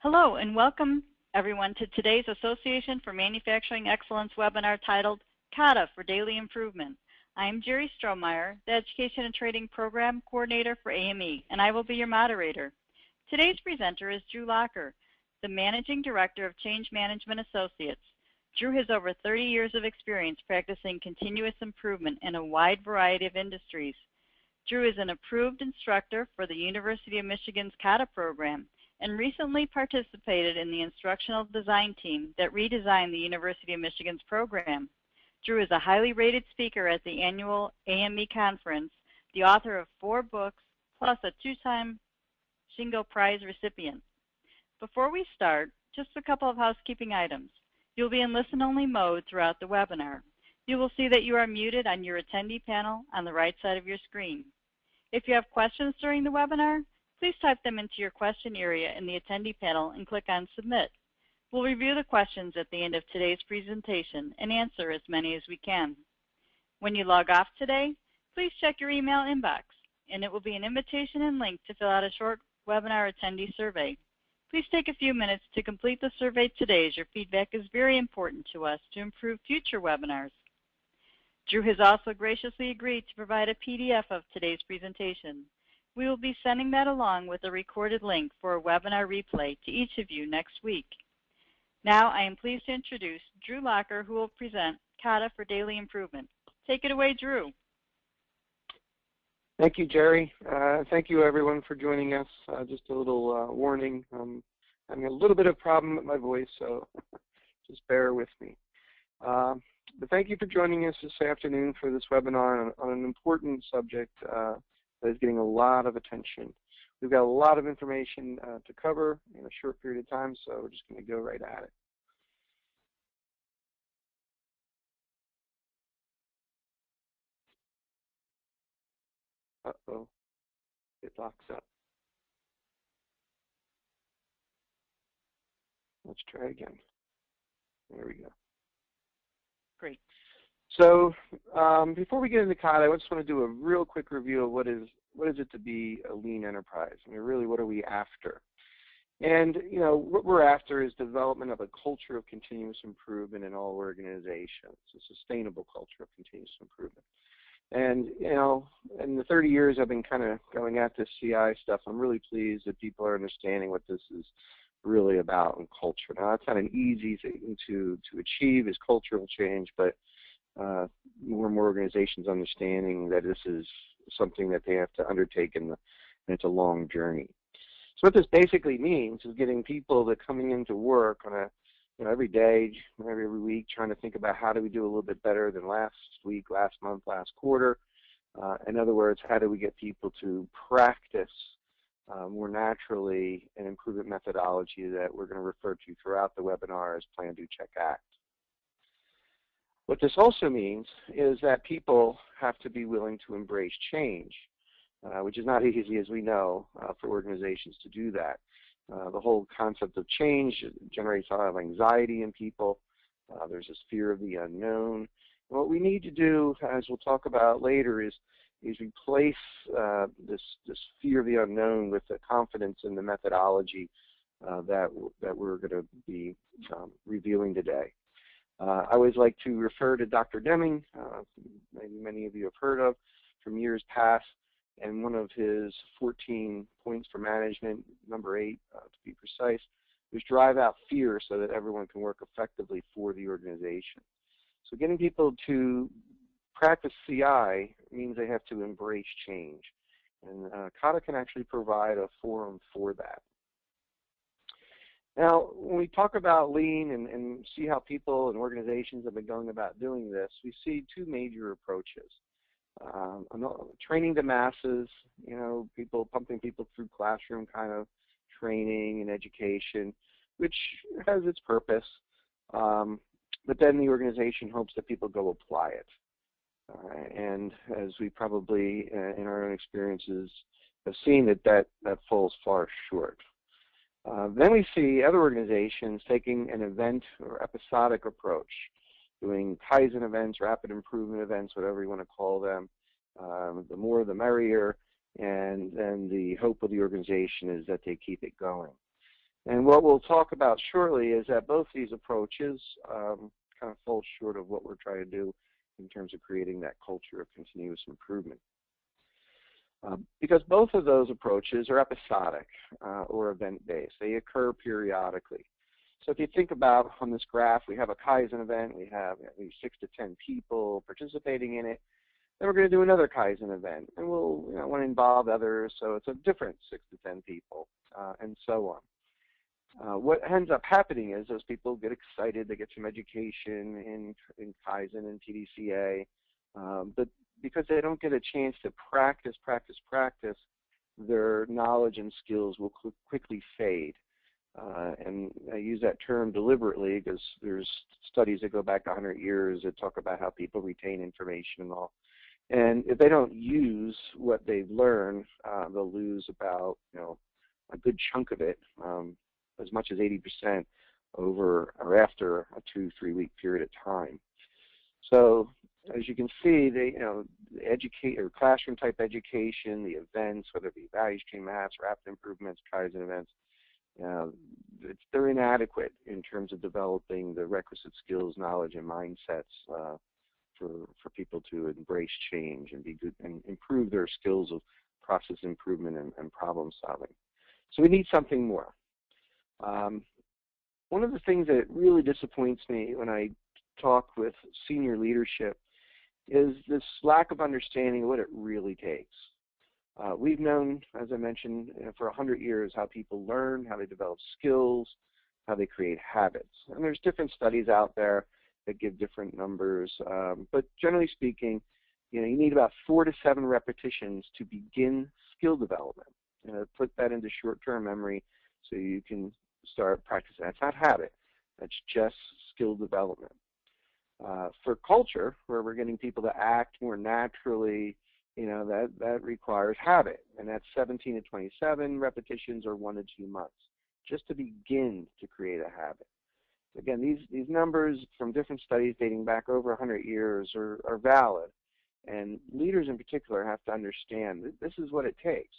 Hello and welcome everyone to today's Association for Manufacturing Excellence webinar titled Kata for Daily Improvement. I am Jerry Strohmeyer, the Education and Training Program Coordinator for AME, and I will be your moderator. Today's presenter is Drew Locker, the Managing Director of Change Management Associates. Drew has over 30 years of experience practicing continuous improvement in a wide variety of industries. Drew is an approved instructor for the University of Michigan's Kata program and recently participated in the instructional design team that redesigned the University of Michigan's program. Drew is a highly rated speaker at the annual AME conference, the author of 4 books, plus a 2-time Shingo Prize recipient. Before we start, just a couple of housekeeping items. You'll be in listen-only mode throughout the webinar. You will see that you are muted on your attendee panel on the right side of your screen. If you have questions during the webinar, please type them into your question area in the attendee panel and click on Submit. We'll review the questions at the end of today's presentation and answer as many as we can. When you log off today, please check your email inbox, and it will be an invitation and link to fill out a short webinar attendee survey. Please take a few minutes to complete the survey today, as your feedback is very important to us to improve future webinars. Drew has also graciously agreed to provide a PDF of today's presentation. We will be sending that along with a recorded link for a webinar replay to each of you next week. Now I am pleased to introduce Drew Locker, who will present Kata for Daily Improvement. Take it away, Drew. Thank you, Jerry. Thank you, everyone, for joining us. Just a little warning. I'm having a little bit of problem with my voice, so just bear with me. But thank you for joining us this afternoon for this webinar on an important subject that is getting a lot of attention. We've got a lot of information to cover in a short period of time, so we're just going to go right at it. Uh-oh, it locks up. Let's try again. There we go. Great. So before we get into Kata, I just want to do a real quick review of what is it to be a lean enterprise. I mean, really, what are we after? And, you know, what we're after is development of a culture of continuous improvement in all organizations, a sustainable culture of continuous improvement. And, you know, in the 30 years I've been kind of going at this CI stuff, I'm really pleased that people are understanding what this is really about in culture. Now, that's not an easy thing to achieve, is cultural change, but more and more organizations understanding that this is something that they have to undertake, and it's a long journey. So what this basically means is getting people that coming into work on a, you know, every day, every week, trying to think about how do we do a little bit better than last week, last month, last quarter. In other words, how do we get people to practice more naturally an improvement methodology that we're going to refer to throughout the webinar as Plan, Do, Check, Act. What this also means is that people have to be willing to embrace change, which is not easy, as we know, for organizations to do that. The whole concept of change generates a lot of anxiety in people. There's this fear of the unknown. And what we need to do, as we'll talk about later, is replace this fear of the unknown with the confidence in the methodology that we're going to be reviewing today. I always like to refer to Dr. Deming, many of you have heard of from years past, and one of his 14 points for management, number 8 to be precise, was drive out fear so that everyone can work effectively for the organization. So getting people to practice CI means they have to embrace change, and Kata can actually provide a forum for that. Now, when we talk about lean and see how people and organizations have been going about doing this, we see 2 major approaches. Training the masses, you know, pumping people through classroom kind of training and education, which has its purpose, but then the organization hopes that people go apply it. And as we probably, in our own experiences, have seen, that falls far short. Then we see other organizations taking an event or episodic approach, doing Kaizen events, rapid improvement events, whatever you want to call them. The more the merrier, and then the hope of the organization is that they keep it going. And what we'll talk about shortly is that both these approaches kind of fall short of what we're trying to do in terms of creating that culture of continuous improvement. Because both of those approaches are episodic or event-based. They occur periodically. So if you think about on this graph, we have a Kaizen event. We have at least 6 to 10 people participating in it. Then we're going to do another Kaizen event, and we'll want to involve others, so it's a different 6 to 10 people, and so on. What ends up happening is those people get excited, they get some education in Kaizen and TDCA, but because they don't get a chance to practice, their knowledge and skills will quickly fade. And I use that term deliberately because there's studies that go back 100 years that talk about how people retain information and all. And if they don't use what they've learned, they'll lose about a good chunk of it, as much as 80% over or after a 2-3 week period of time. So as you can see, classroom type education, the events, whether it be value stream maps, rapid improvements, Kaizen events, they're inadequate in terms of developing the requisite skills, knowledge, and mindsets for people to embrace change and be good and improve their skills of process improvement and problem solving. So we need something more. One of the things that really disappoints me when I talk with senior leadership is this lack of understanding of what it really takes. We've known, as I mentioned, for 100 years how people learn, how they develop skills, how they create habits. And there's different studies out there that give different numbers, but generally speaking, you need about 4 to 7 repetitions to begin skill development. Put that into short-term memory so you can start practicing. That's not habit. That's just skill development. For culture, where we're getting people to act more naturally, that requires habit, and that's 17 to 27 repetitions or 1 to 2 months, just to begin to create a habit. Again, these numbers from different studies dating back over 100 years are valid, and leaders in particular have to understand that this is what it takes.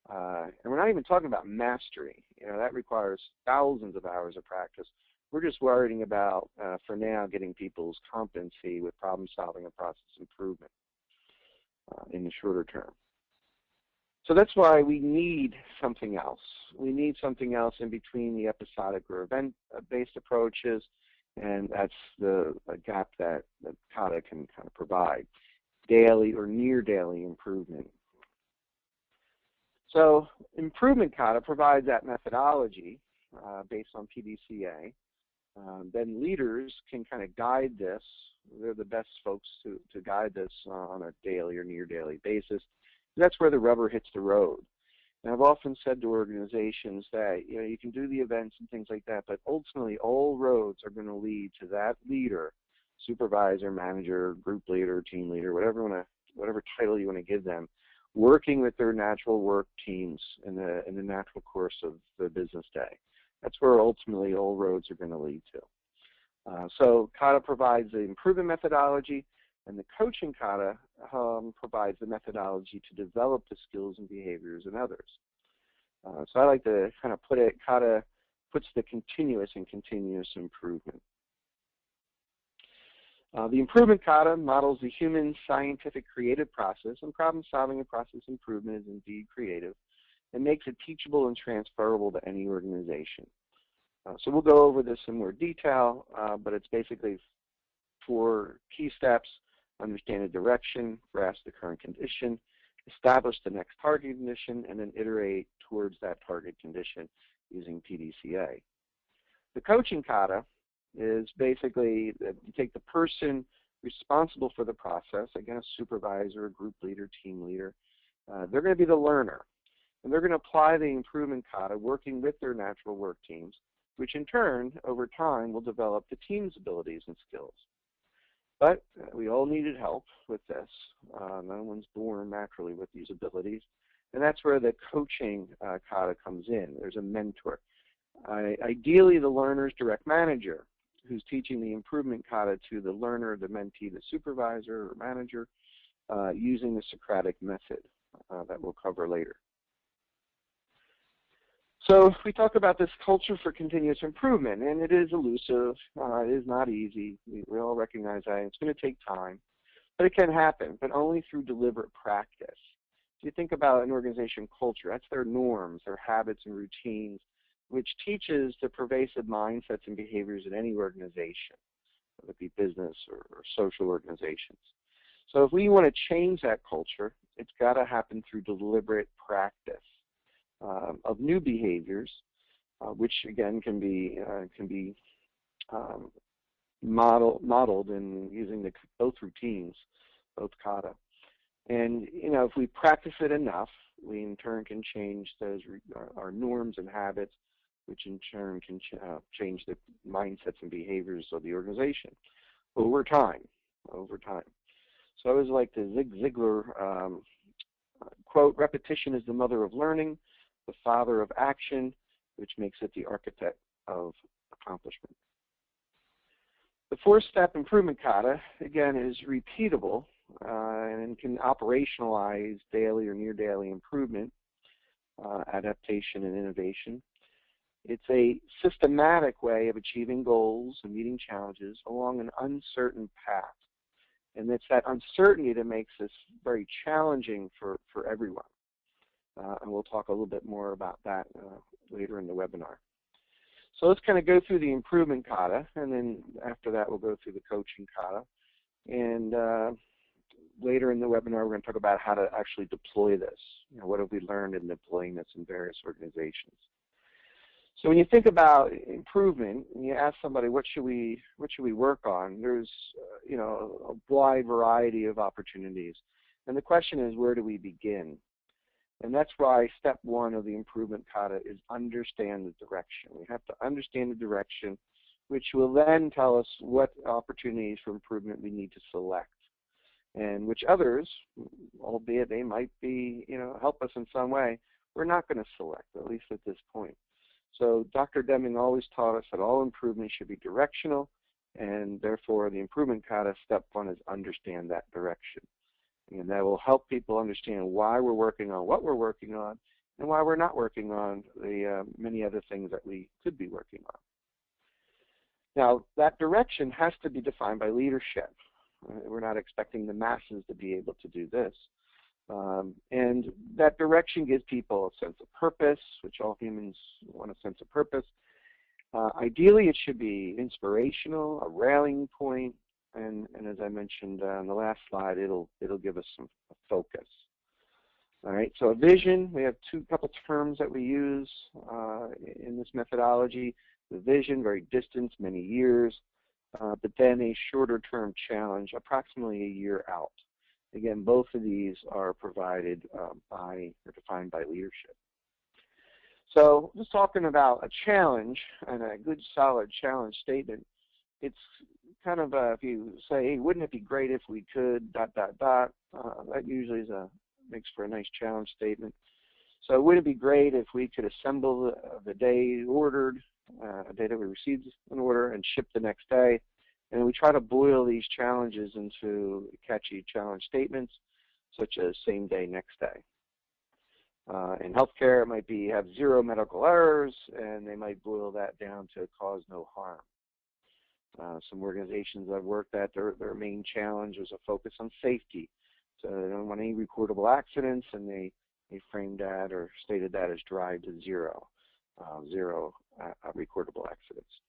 And we're not even talking about mastery. That requires thousands of hours of practice. We're just worrying about, for now, getting people's competency with problem solving and process improvement in the shorter term. So that's why we need something else. We need something else in between the episodic or event-based approaches, and that's the gap that Kata can kind of provide, daily or near daily improvement. So improvement Kata provides that methodology based on PDCA. Then leaders can kind of guide this. They're the best folks to guide this on a daily or near daily basis. That's where the rubber hits the road. And I've often said to organizations that you can do the events and things like that, but ultimately all roads are going to lead to that leader, supervisor, manager, group leader, team leader, whatever title you want to give them, working with their natural work teams in the natural course of the business day. That's where ultimately all roads are going to lead to. So Kata provides the improvement methodology, and the coaching Kata provides the methodology to develop the skills and behaviors in others. So I like to kind of put it, Kata puts the continuous in continuous improvement. The improvement Kata models the human scientific creative process, and problem solving and process improvement is indeed creative, and makes it teachable and transferable to any organization. So we'll go over this in more detail, but it's basically 4 key steps: understand the direction, grasp the current condition, establish the next target condition, and then iterate towards that target condition using PDCA. The coaching Kata is basically that you take the person responsible for the process, again, a supervisor, a group leader, team leader. They're going to be the learner, and they're going to apply the improvement Kata working with their natural work teams, which in turn, over time, will develop the team's abilities and skills. But we all needed help with this. No one's born naturally with these abilities, and that's where the coaching Kata comes in. There's a mentor. Ideally, the learner's direct manager, who's teaching the improvement Kata to the learner, the mentee, the supervisor or manager, using the Socratic Method that we'll cover later. So we talk about this culture for continuous improvement, and it is elusive. It is not easy. We all recognize that. It's going to take time, but it can happen, but only through deliberate practice. If you think about an organization culture, that's their norms, their habits and routines, which teaches the pervasive mindsets and behaviors in any organization, whether it be business or social organizations. So if we want to change that culture, it's got to happen through deliberate practice of new behaviors, which again can be modeled in using both routines, both kata. And if we practice it enough, we in turn can change our norms and habits, which in turn can change the mindsets and behaviors of the organization over time. So I always like the Zig Ziglar quote, "Repetition is the mother of learning, the father of action, which makes it the architect of accomplishment." The four-step improvement kata, again, is repeatable and can operationalize daily or near-daily improvement, adaptation, and innovation. It's a systematic way of achieving goals and meeting challenges along an uncertain path. And it's that uncertainty that makes this very challenging for everyone. And we'll talk a little bit more about that later in the webinar. So let's kind of go through the improvement kata, and then after that we'll go through the coaching kata. And later in the webinar we're going to talk about how to actually deploy this. What have we learned in deploying this in various organizations? So when you think about improvement, and you ask somebody, what should we work on? There's a wide variety of opportunities, and the question is, where do we begin? And that's why step one of the improvement kata is understand the direction. We have to understand the direction, which will then tell us what opportunities for improvement we need to select, and which others, albeit they might be help us in some way, we're not going to select, at least at this point. So Dr. Deming always taught us that all improvement should be directional, and therefore the improvement kata, step one, is understand that direction. And that will help people understand why we're working on what we're working on and why we're not working on the many other things that we could be working on. Now, that direction has to be defined by leadership. We're not expecting the masses to be able to do this. And that direction gives people a sense of purpose, which all humans want a sense of purpose. Ideally, it should be inspirational, a rallying point, and as I mentioned on the last slide, it'll give us some focus. All right, so a vision, we have couple terms that we use in this methodology. The vision, very distant, many years, but then a shorter term challenge, approximately a year out. Again, both of these are provided by or defined by leadership. So just talking about a challenge and a good solid challenge statement, it's kind of if you say, hey, wouldn't it be great if we could, ... that usually makes for a nice challenge statement. So wouldn't it be great if we could assemble the day ordered, a day that we received an order, and ship the next day? And we try to boil these challenges into catchy challenge statements, such as same day, next day. In healthcare, it might be have 0 medical errors, and they might boil that down to cause no harm. Some organizations I've worked at, their main challenge was a focus on safety. So they don't want any recordable accidents, and they framed that or stated that as drive to zero, zero recordable accidents.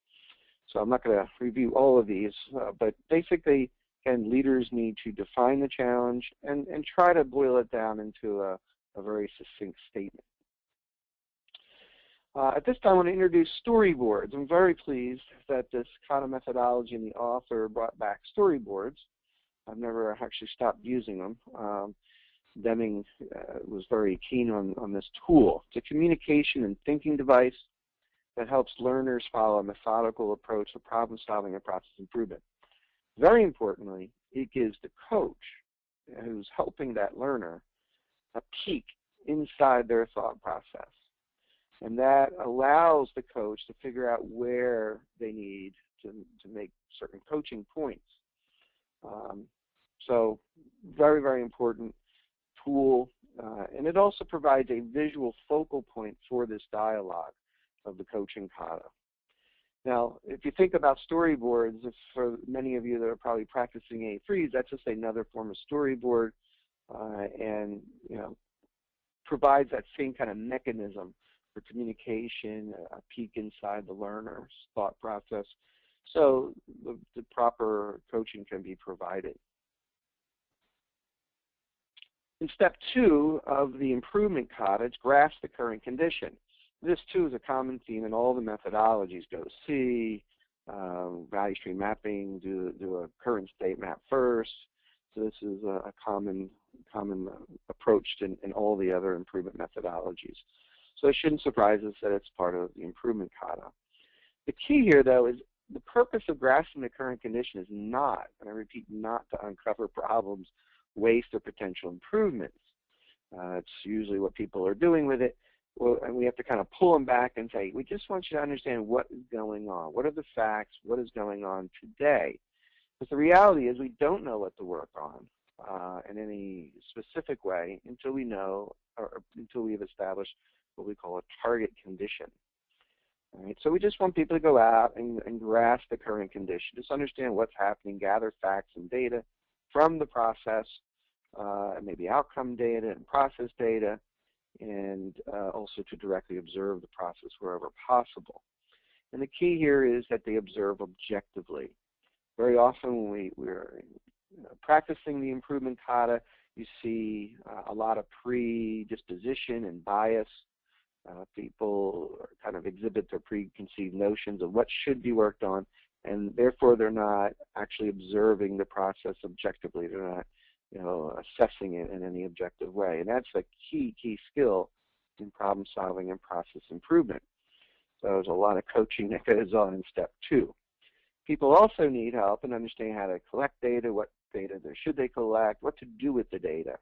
So I'm not going to review all of these, but basically, again, leaders need to define the challenge and try to boil it down into a very succinct statement. At this time, I want to introduce storyboards. I'm very pleased that this kata methodology and the author brought back storyboards. I've never actually stopped using them. Deming was very keen on this tool. It's a communication and thinking device that helps learners follow a methodical approach to problem solving and process improvement. Very importantly, it gives the coach who's helping that learner a peek inside their thought process. And that allows the coach to figure out where they need to make certain coaching points. So very, very important tool And it also provides a visual focal point for this dialogue of the coaching kata. Now, if you think about storyboards, for many of you that are probably practicing A3s, that's just another form of storyboard, and provides that same kind of mechanism for communication, a peek inside the learner's thought process, so the proper coaching can be provided. In step 2 of the improvement kata, it's grasp the current condition. This too is a common theme in all the methodologies. Go to C, value stream mapping, do a current state map first. So this is a common approach in all the other improvement methodologies. So it shouldn't surprise us that it's part of the improvement kata. The key here, though, is the purpose of grasping the current condition is not, and I repeat, not to uncover problems, waste, or potential improvements. It's usually what people are doing with it. Well, and we have to kind of pull them back and say, we just want you to understand what is going on. What are the facts? What is going on today? Because the reality is we don't know what to work on in any specific way until we know, or until we've established what we call a target condition. All right? So we just want people to go out and grasp the current condition, just understand what's happening, gather facts and data from the process, maybe outcome data and process data, and also to directly observe the process wherever possible. And the key here is that they observe objectively. Very often when we're practicing the improvement kata, you see a lot of predisposition and bias. People kind of exhibit their preconceived notions of what should be worked on, and therefore they're not actually observing the process objectively. They're not assessing it in any objective way. And that's a key skill in problem solving and process improvement. So there's a lot of coaching that goes on in step 2. People also need help in understanding how to collect data, what data should they collect, what to do with the data.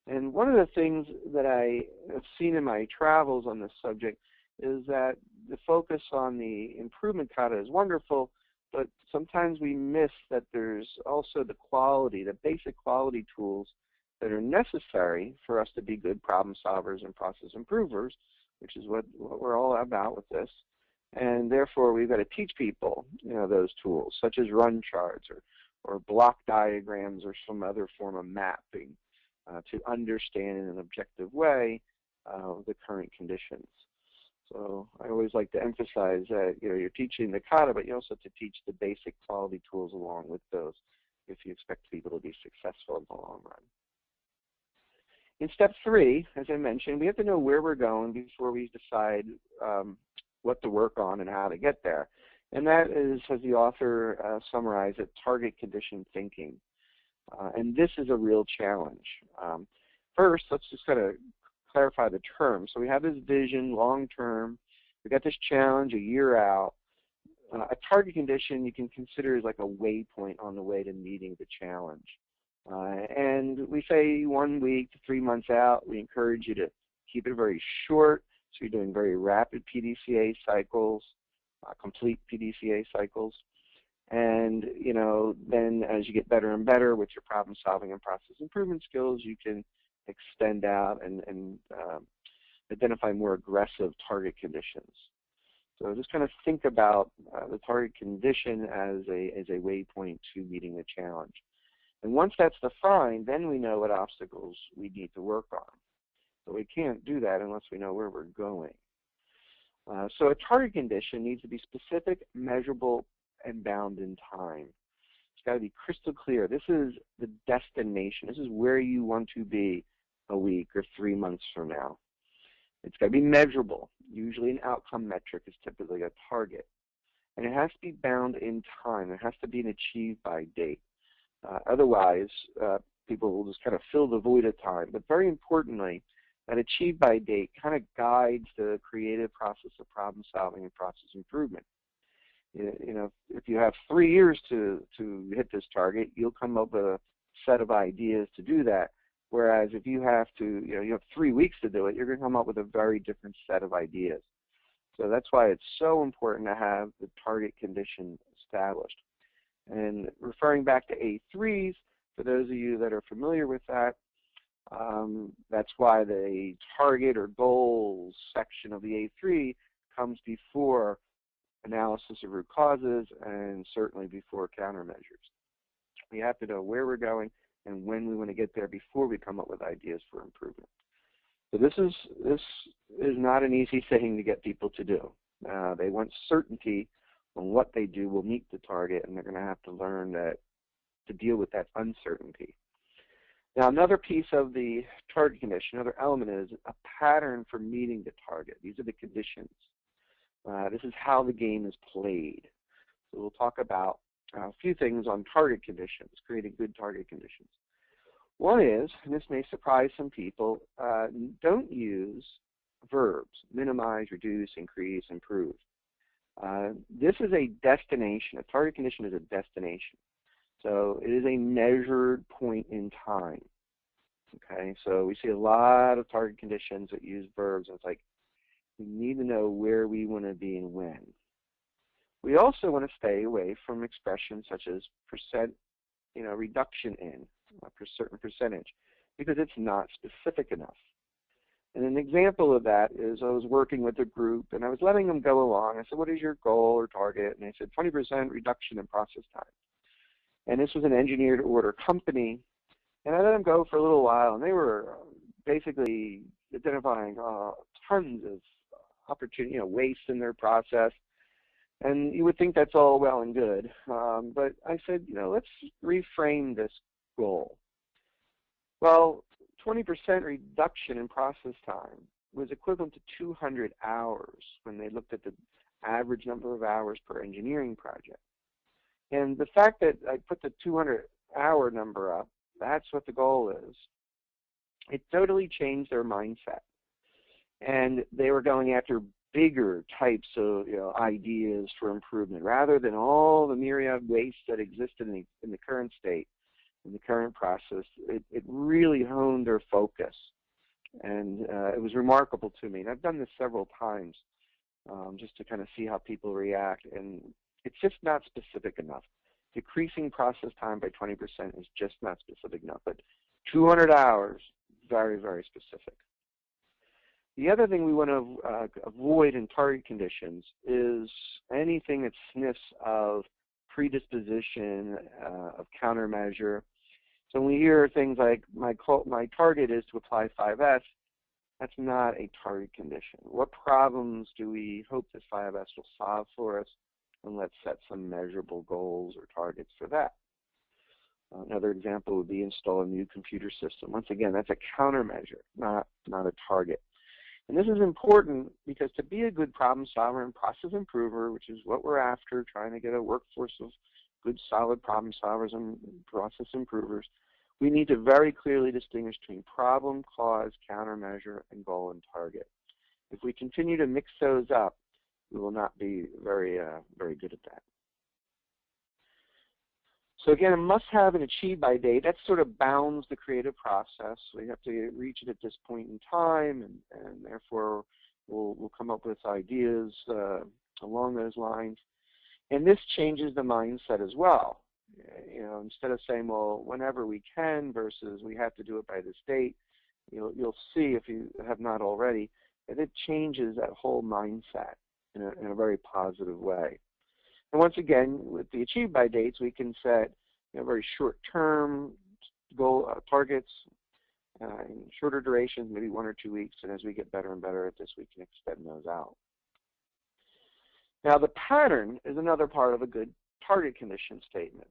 And one of the things that I have seen in my travels on this subject is that the focus on the improvement kata is wonderful, but sometimes we miss that there's also the quality, the basic quality tools that are necessary for us to be good problem solvers and process improvers, which is what we're all about with this. And therefore, we've got to teach people, those tools, such as run charts or block diagrams or some other form of mapping to understand in an objective way the current conditions. So I always like to emphasize that you're teaching the kata, but you also have to teach the basic quality tools along with those if you expect people to be successful in the long run. In step 3, as I mentioned, we have to know where we're going before we decide what to work on and how to get there. And that is, as the author summarized it, target condition thinking. And this is a real challenge. First, let's just kind of clarify the term. So we have this vision, long term. We've got this challenge a year out. A target condition you can consider as like a waypoint on the way to meeting the challenge. And we say 1 week to 3 months out. We encourage you to keep it very short. So you're doing very rapid PDCA cycles, complete PDCA cycles. And, then as you get better and better with your problem solving and process improvement skills, you can extend out and identify more aggressive target conditions. So just kind of think about the target condition as a waypoint to meeting the challenge. And once that's defined, then we know what obstacles we need to work on. So we can't do that unless we know where we're going. So a target condition needs to be specific, measurable, and bound in time. It's got to be crystal clear. This is the destination. This is where you want to be a week or 3 months from now. It's got to be measurable. Usually an outcome metric is typically a target. And it has to be bound in time. It has to be an achieved by date. Otherwise, people will just kind of fill the void of time. But very importantly, that achieved by date kind of guides the creative process of problem solving and process improvement. If you have 3 years to hit this target, you'll come up with a set of ideas to do that. Whereas if you have to, you have 3 weeks to do it, you're going to come up with a very different set of ideas. So that's why it's so important to have the target condition established. And referring back to A3s, for those of you that are familiar with that, That's why the target or goals section of the A3 comes before analysis of root causes and certainly before countermeasures. We have to know where we're going and when we want to get there before we come up with ideas for improvement. So this is not an easy thing to get people to do. They want certainty on what they do will meet the target, and they're going to have to learn that to deal with that uncertainty. Now, another piece of the target condition, another element, is a pattern for meeting the target. These are the conditions. This is how the game is played. So we'll talk about a few things on target conditions, creating good target conditions. One is, and this may surprise some people, don't use verbs, minimize, reduce, increase, improve. This is a destination. A target condition is a destination. So it is a measured point in time. Okay, so we see a lot of target conditions that use verbs, and it's like we need to know where we want to be and when. We also want to stay away from expressions such as reduction in a certain percentage, because it's not specific enough. And an example of that is I was working with a group and I was letting them go along. I said, what is your goal or target? And they said 20% reduction in process time. And this was an engineered order company. And I let them go for a little while, and they were basically identifying tons of opportunity, waste in their process. And you would think that's all well and good. But I said, let's reframe this goal. Well, 20% reduction in process time was equivalent to 200 hours when they looked at the average number of hours per engineering project. And the fact that I put the 200-hour number up, that's what the goal is, it totally changed their mindset. And they were going after bigger types of ideas for improvement rather than all the myriad waste that existed in the current state, in the current process. It really honed their focus. And it was remarkable to me. And I've done this several times just to kind of see how people react. And it's just not specific enough. Decreasing process time by 20% is just not specific enough. But 200 hours, very, very specific. The other thing we want to avoid in target conditions is anything that sniffs of predisposition, of countermeasure. So when we hear things like, my target is to apply 5S, that's not a target condition. What problems do we hope that 5S will solve for us? And let's set some measurable goals or targets for that. Another example would be install a new computer system. Once again, that's a countermeasure, not a target. And this is important because to be a good problem solver and process improver, which is what we're after, trying to get a workforce of good, solid problem solvers and process improvers, we need to very clearly distinguish between problem, cause, countermeasure, and goal and target. If we continue to mix those up, we will not be very good at that. So again, a must-have and achieve by date, that sort of bounds the creative process. We have to reach it at this point in time, and therefore we'll come up with ideas along those lines. And this changes the mindset as well. Instead of saying, well, whenever we can versus we have to do it by this date, you'll see, if you have not already, that it changes that whole mindset in a very positive way. And once again, with the achieve by dates, we can set very short-term goal targets, in shorter durations, maybe 1 or 2 weeks, and as we get better and better at this, we can extend those out. Now, the pattern is another part of a good target condition statement,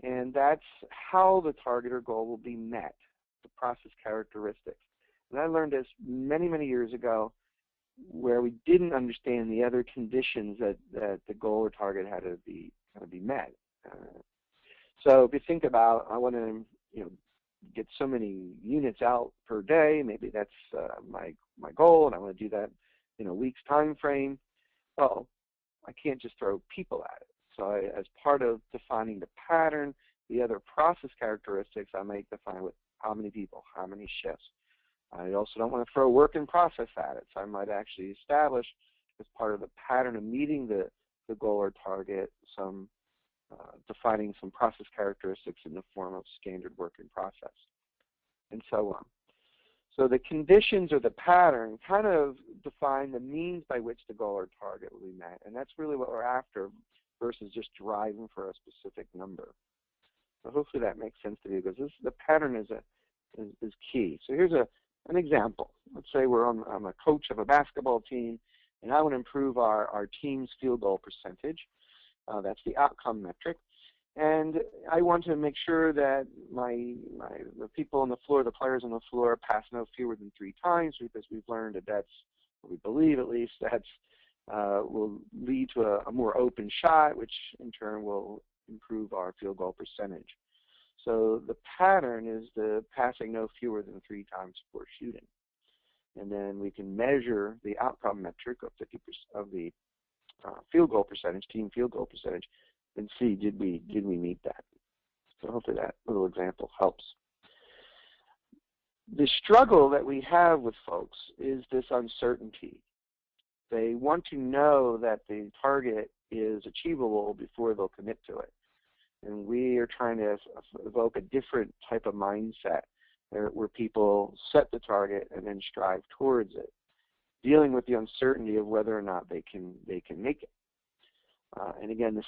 and that's how the target or goal will be met, the process characteristics. And I learned this many, many years ago, where we didn't understand the other conditions that the goal or target had to be met. So if you think about, I want to get so many units out per day, maybe that's my goal, and I want to do that in a week's time frame. Well, I can't just throw people at it. So as part of defining the pattern, the other process characteristics, I might define with how many people, how many shifts. I also don't want to throw work in process at it, so I might actually establish, as part of the pattern of meeting the goal or target, some defining some process characteristics in the form of standard work in process, and so on. So the conditions or the pattern kind of define the means by which the goal or target will be met. And that's really what we're after versus just driving for a specific number. So hopefully that makes sense to you, because the pattern is key. So here's an example. Let's say I'm a coach of a basketball team, and I want to improve our team's field goal percentage. That's the outcome metric. And I want to make sure that the people on the floor, the players on the floor, pass no fewer than 3 times, because we've learned that that's, or we believe at least, that's will lead to a more open shot, which in turn will improve our field goal percentage. So the pattern is the passing no fewer than 3 times before shooting. And then we can measure the outcome metric of 50% of the field goal percentage, team field goal percentage, and see did we meet that. So hopefully that little example helps. The struggle that we have with folks is this uncertainty. They want to know that the target is achievable before they'll commit to it. And we are trying to evoke a different type of mindset where people set the target and then strive towards it, dealing with the uncertainty of whether or not they can make it. And again, this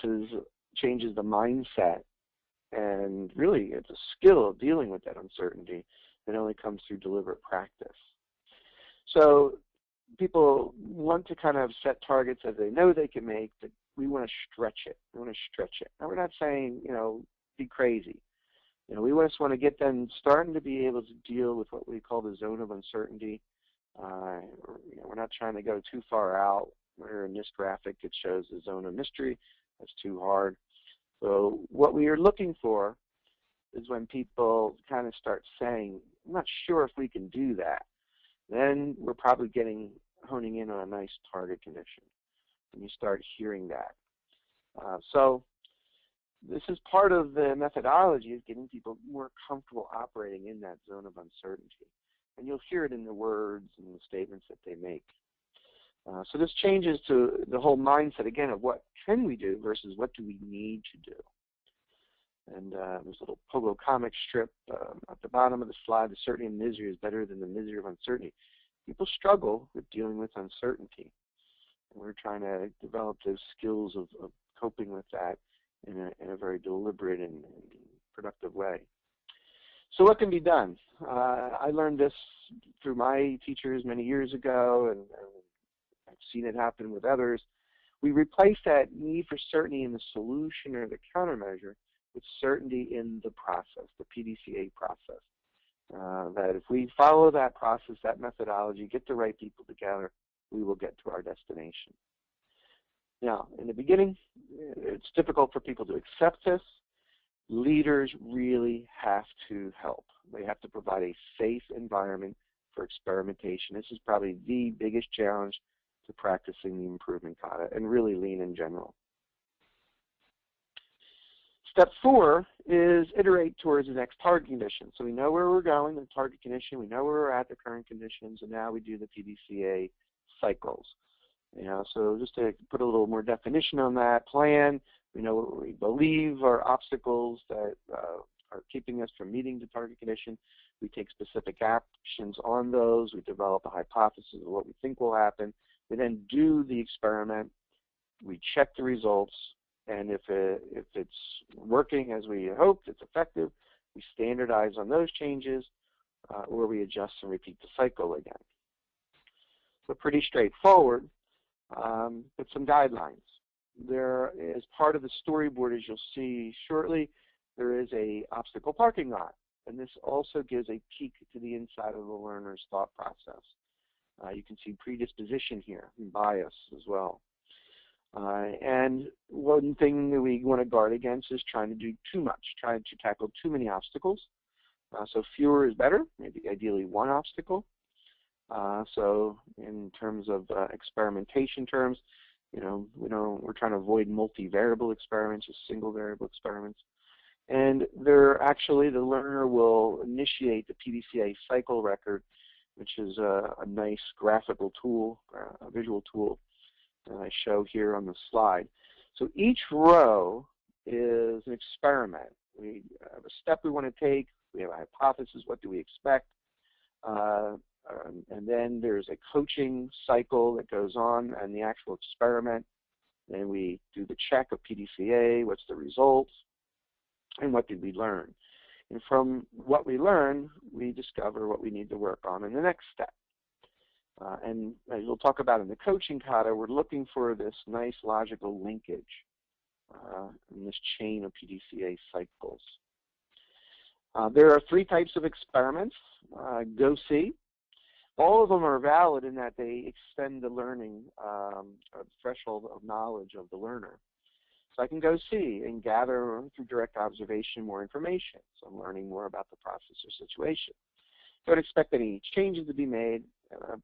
changes the mindset, and really it's a skill of dealing with that uncertainty that only comes through deliberate practice. So people want to kind of set targets that they know they can make, but we want to stretch it. We want to stretch it. Now, we're not saying, be crazy. We just want to get them starting to be able to deal with what we call the zone of uncertainty. We're not trying to go too far out. Where in this graphic it shows the zone of mystery. That's too hard. So what we are looking for is when people kind of start saying, I'm not sure if we can do that. Then we're probably honing in on a nice target condition. And you start hearing that. So this is part of the methodology, is getting people more comfortable operating in that zone of uncertainty. And you'll hear it in the words and the statements that they make. So this changes to the whole mindset, again, of what can we do versus what do we need to do. And there's a little Pogo comic strip at the bottom of the slide, the certainty and misery is better than the misery of uncertainty. People struggle with dealing with uncertainty. And we're trying to develop those skills of coping with that in a very deliberate and productive way. So what can be done? I learned this through my teachers many years ago, and I've seen it happen with others. We replace that need for certainty in the solution or the countermeasure with certainty in the process, the PDCA process. That if we follow that process, that methodology, get the right people together, we will get to our destination. Now, in the beginning, it's difficult for people to accept this. Leaders really have to help. They have to provide a safe environment for experimentation. This is probably the biggest challenge to practicing the improvement kata, and really lean in general. Step 4 is iterate towards the next target condition. So we know where we're going, the target condition, we know where we're at, the current conditions, and now we do the PDCA cycles. So just to put a little more definition on that plan, we know what we believe are obstacles that are keeping us from meeting the target condition. We take specific actions on those. We develop a hypothesis of what we think will happen. We then do the experiment. We check the results, and if it's working as we hoped, it's effective, we standardize on those changes, or we adjust and repeat the cycle again. So pretty straightforward, but some guidelines. There is part of the storyboard, as you'll see shortly, there is a obstacle parking lot, and this also gives a peek to the inside of the learner's thought process. You can see predisposition here and bias as well. And one thing that we want to guard against is trying to do too much, trying to tackle too many obstacles. So fewer is better, maybe ideally one obstacle. So in terms of experimentation terms, we're trying to avoid multivariable experiments, just single variable experiments. And the learner will initiate the PDCA cycle record, which is a nice graphical tool, a visual tool that I show here on the slide. So each row is an experiment. We have a step we want to take. We have a hypothesis. What do we expect? And then there's a coaching cycle that goes on and the actual experiment. Then we do the check of PDCA, what's the results, and what did we learn. And from what we learn, we discover what we need to work on in the next step. And as we'll talk about in the coaching kata, we're looking for this nice logical linkage in this chain of PDCA cycles. There are 3 types of experiments. Go see. All of them are valid in that they extend the learning threshold of knowledge of the learner. So I can go see and gather through direct observation more information. So I'm learning more about the process or situation. Don't expect any changes to be made,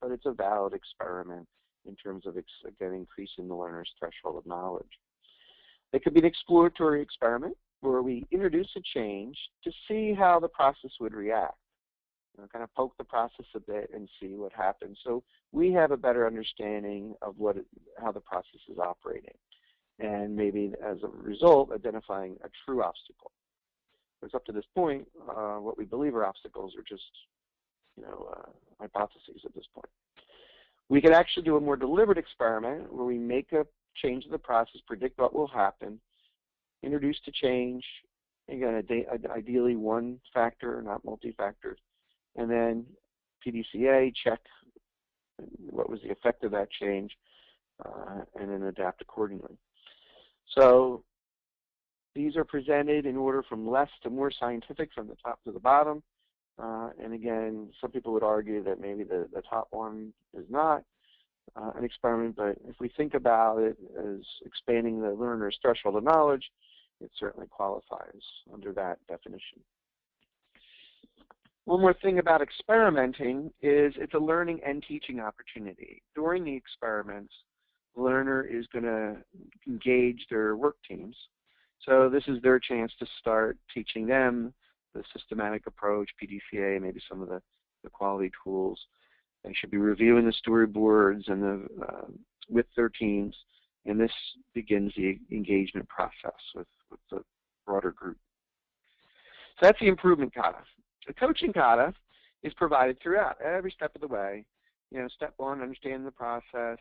but it's a valid experiment in terms of, again, increasing the learner's threshold of knowledge. It could be an exploratory experiment where we introduce a change to see how the process would react. Kind of poke the process a bit and see what happens. So we have a better understanding of how the process is operating. And maybe as a result, identifying a true obstacle. Because up to this point, what we believe are obstacles are just, hypotheses at this point. We could actually do a more deliberate experiment where we make a change to the process, predict what will happen, introduce the change, again, ideally one factor, not multi-factors, and then PDCA, check what was the effect of that change, and then adapt accordingly. So these are presented in order from less to more scientific, from the top to the bottom. And again, some people would argue that maybe the top one is not an experiment, but if we think about it as expanding the learner's threshold of knowledge, it certainly qualifies under that definition. One more thing about experimenting is it's a learning and teaching opportunity. During the experiments, the learner is going to engage their work teams. So this is their chance to start teaching them the systematic approach, PDCA, maybe some of the quality tools. They should be reviewing the storyboards and with their teams, and this begins the engagement process with the broader group. So that's the improvement kata. The coaching kata is provided throughout, every step of the way. Step 1, understanding the process.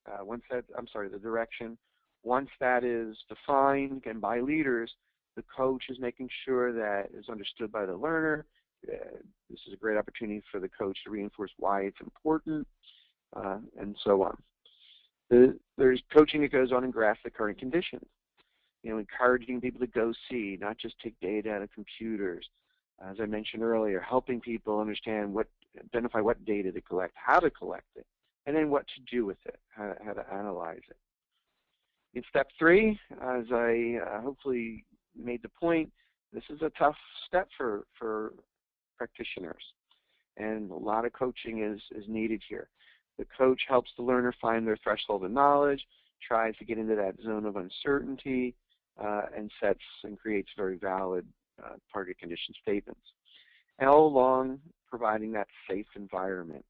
The direction. Once that is defined, again, by leaders, the coach is making sure that it's understood by the learner. This is a great opportunity for the coach to reinforce why it's important, and so on. There's coaching that goes on and grasp the current conditions. Encouraging people to go see, not just take data out of computers. As I mentioned earlier, helping people identify what data to collect, how to collect it, and then what to do with it, how to analyze it. In step 3, as I hopefully made the point, this is a tough step for practitioners, and a lot of coaching is needed here. The coach helps the learner find their threshold of knowledge, tries to get into that zone of uncertainty, and sets and creates very valid target condition statements, and all along providing that safe environment.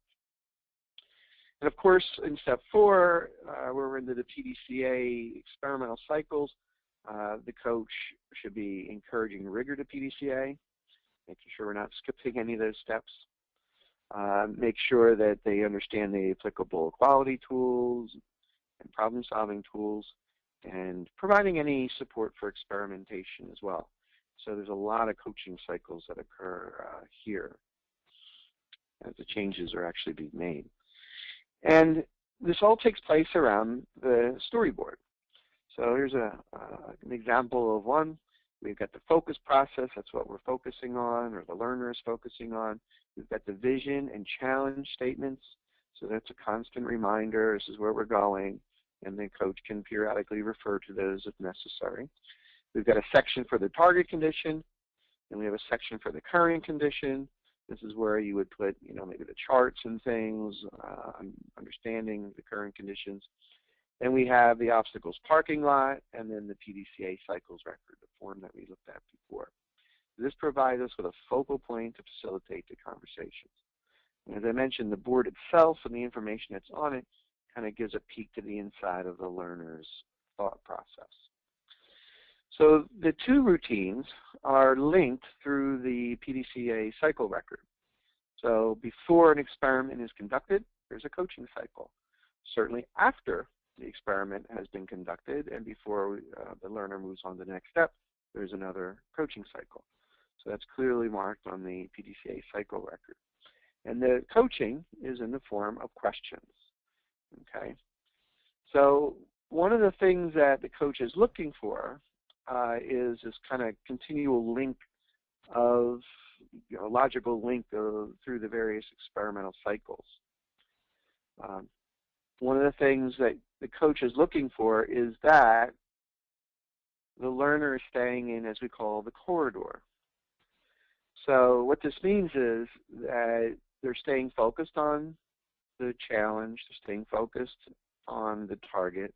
And of course, in step 4, where we're into the PDCA experimental cycles, the coach should be encouraging rigor to PDCA, making sure we're not skipping any of those steps. Make sure that they understand the applicable quality tools and problem-solving tools, and providing any support for experimentation as well. So there's a lot of coaching cycles that occur here as the changes are actually being made. And this all takes place around the storyboard. So here's an example of one. We've got the focus process, that's what we're focusing on, or the learner is focusing on. We've got the vision and challenge statements, so that's a constant reminder, this is where we're going, and the coach can periodically refer to those if necessary. We've got a section for the target condition, and we have a section for the current condition. This is where you would put, maybe the charts and things, understanding the current conditions. Then we have the obstacles parking lot, and then the PDCA cycles record, the form that we looked at before. This provides us with a focal point to facilitate the conversations. And as I mentioned, the board itself and the information that's on it kind of gives a peek to the inside of the learner's thought process. So the 2 routines are linked through the PDCA cycle record. So before an experiment is conducted, there's a coaching cycle. Certainly after the experiment has been conducted and before the learner moves on to the next step, there's another coaching cycle. So that's clearly marked on the PDCA cycle record. And the coaching is in the form of questions. Okay. So one of the things that the coach is looking for is this kind of continual link of, logical link through the various experimental cycles. One of the things that the coach is looking for is that the learner is staying in, as we call, the corridor. So what this means is that they're staying focused on the challenge, they're staying focused on the target,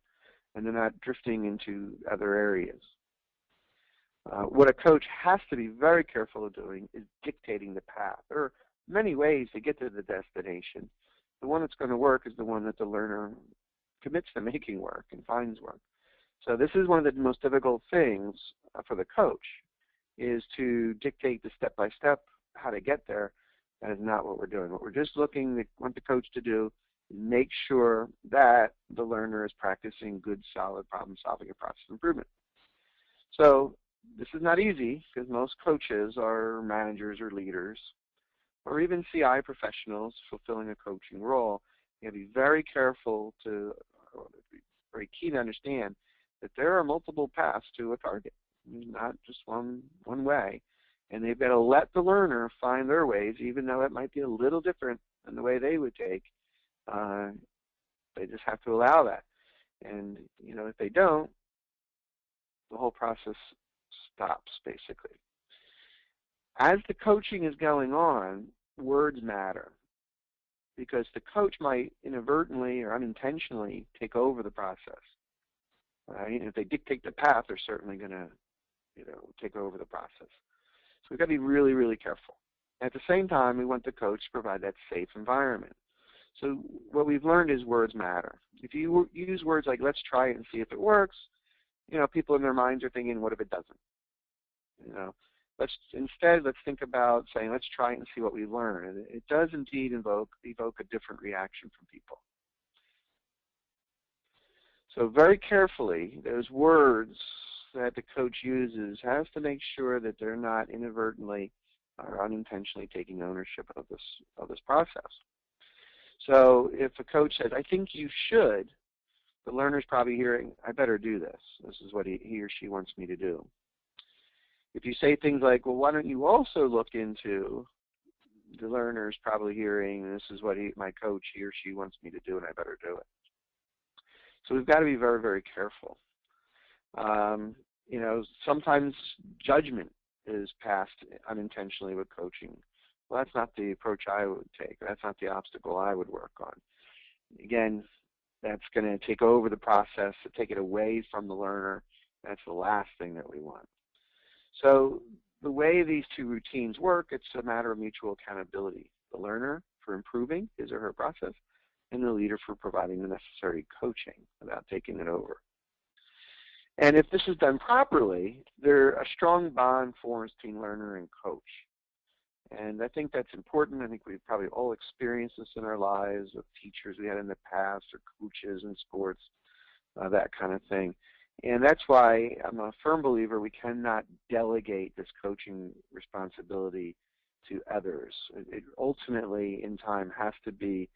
and they're not drifting into other areas. What a coach has to be very careful of doing is dictating the path. There are many ways to get to the destination. The one that's going to work is the one that the learner commits to making work and finds work. So this is one of the most difficult things for the coach, is to dictate the step-by-step how to get there. That is not what we're doing. What we're just want the coach to do is make sure that the learner is practicing good, solid problem solving and process improvement. So this is not easy because most coaches are managers or leaders or even CI professionals fulfilling a coaching role. You have to be very careful to, be very keen to understand that there are multiple paths to a target, not just one way. And they've got to let the learner find their ways, even though it might be a little different than the way they would take. They just have to allow that. And, if they don't, the whole process stops, basically. As the coaching is going on, words matter, because the coach might inadvertently or unintentionally take over the process. If they dictate the path, they're certainly going to, take over the process. So we've got to be really, really careful. At the same time, we want the coach to provide that safe environment. So what we've learned is words matter. If you use words like, let's try it and see if it works, people in their minds are thinking, what if it doesn't? Let's think about saying, let's try it and see what we learn. And it does indeed evoke a different reaction from people. So very carefully, those words that the coach uses has to make sure that they're not inadvertently or unintentionally taking ownership of this process. So if a coach says, I think you should, the learner's probably hearing, I better do this. This is what he or she wants me to do. If you say things like, well, why don't you also look into, the learner's probably hearing, this is what my coach, he or she wants me to do, and I better do it. So we've got to be very, very careful. Sometimes judgment is passed unintentionally with coaching. Well, that's not the approach I would take. That's not the obstacle I would work on. Again, that's going to take over the process, to take it away from the learner. That's the last thing that we want. So the way these two routines work, it's a matter of mutual accountability. The learner for improving his or her process, and the leader for providing the necessary coaching without taking it over. And if this is done properly, a strong bond forms between learner and coach. And I think that's important. I think we've probably all experienced this in our lives with teachers we had in the past or coaches in sports, that kind of thing. And that's why I'm a firm believer we cannot delegate this coaching responsibility to others. It ultimately, in time, has to be,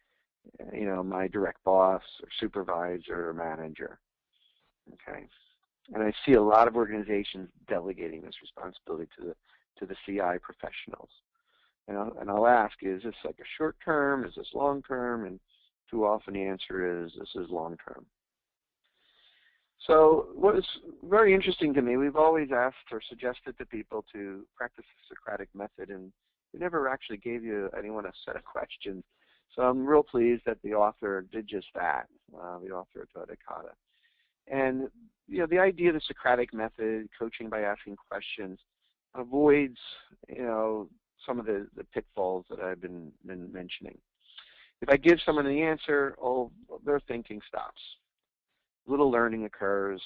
my direct boss or supervisor or manager. Okay. And I see a lot of organizations delegating this responsibility to the CI professionals. And I'll ask, is this like a short term? Is this long term? And too often the answer is, this is long term. So what is very interesting to me, we've always asked or suggested to people to practice the Socratic Method, and we never actually gave anyone a set of questions. So I'm real pleased that the author did just that, the author of Kata. And the idea of the Socratic Method, coaching by asking questions, avoids some of the pitfalls that I've been mentioning. If I give someone the answer, their thinking stops. Little learning occurs,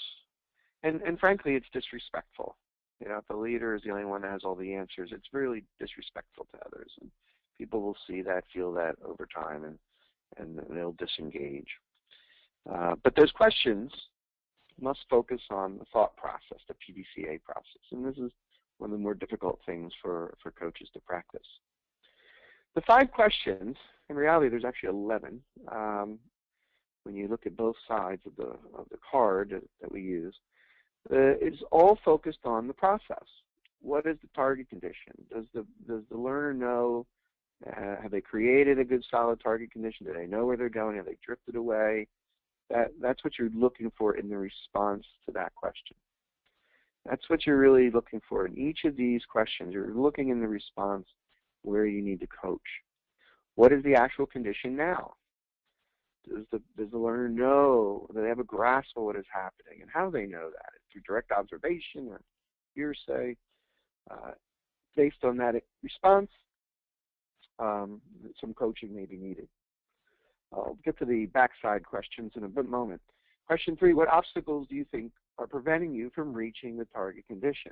and frankly, it's disrespectful. If the leader is the only one that has all the answers, it's really disrespectful to others, and People will see that, feel that over time, and they'll disengage. But those questions must focus on the thought process, the PDCA process. And this is one of the more difficult things for coaches to practice. The 5 questions, in reality there's actually 11. When you look at both sides of the card that we use, it's all focused on the process. What is the target condition? Does the learner know, have they created a good solid target condition? Do they know where they're going? Have they drifted away? That's what you're looking for in the response to that question. That's what you're really looking for in each of these questions. You're looking in the response where you need to coach. What is the actual condition now? Does the learner know, do they have a grasp of what is happening? And how do they know that? Through direct observation or hearsay? Based on that response, some coaching may be needed. I'll get to the backside questions in a moment. Question 3, what obstacles do you think are preventing you from reaching the target condition?